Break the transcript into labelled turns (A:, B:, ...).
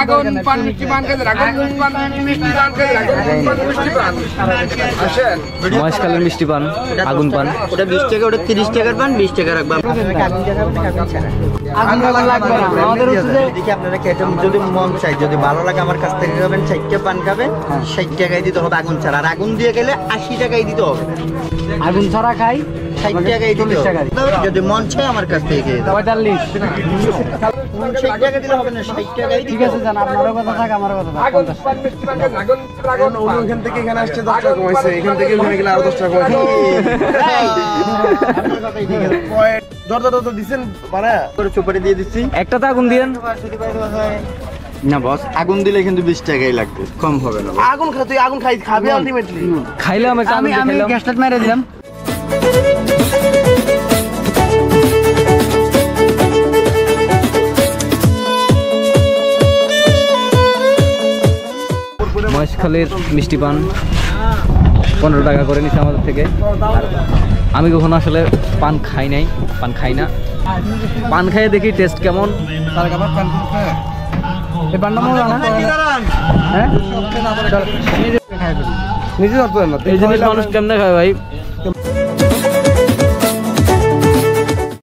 A: আগুন পান মিষ্টি পান খেতে আগুন পান মিষ্টি পান খেতে আগুন মিষ্টি পান আসেন
B: মহেশখালীর মিষ্টি পান আগুন পান
C: ওটা 20 টাকা ওটা 30 টাকার পান 20 টাকা রাখবা
B: আগুন লাগবে না আমাদের হচ্ছে
C: দেখি আপনারা খেতে যদি মন চাই যদি ভালো লাগে আমার কাছ থেকে খাবেন 60 পান খাবেন 60 টাকায় দিতে হবে আগুন ছাড়া আর আগুন দিয়ে গেলে 80 টাকায় দিতে হবে
B: আগুন ছাড়া খাই
C: 60 টাকায় দিতে হবে যদি মন চাই আমার কাছ থেকে
B: 45
C: 60 টাকা দিলে হবে না 60 টাকায়
B: ঠিক আছে জান আপনারও কথা থাক আমারও কথা থাক
A: আগুন পান মিষ্টি পান খেতে আগুন
D: ওখান থেকে এখানে আসছে 10 টাকা কমাইছে এখান থেকে ওখানে গেলে আরো 10 টাকা কমাইছে
C: আপনার কথাই ঠিক আছে
D: দর দিছেন পারা
C: করে সুপারি দিয়ে দিচ্ছি
B: একটা তো আগুন দিয়েন
C: না বস আগুন দিলে কিন্তু 20 টাকাই লাগবে কম হবে না
D: আগুন খা তুই আগুন খাই খাবি আলটিমেটলি
B: খাইলাম আমি গ্যাসটা মেরে দিলাম মহেশখালীর মিষ্টি পান 15 টাকা করে নিচ্ছে আমাদের থেকে আমি কখনো আসলে পান খাই নাই পান খাই না পান খাইয়ে দেখি টেস্ট কেমন এই পানটা মজা না হ্যাঁ
D: নিজে ধরতে না
B: এই জিনিস মানুষ কেমনে খায় ভাই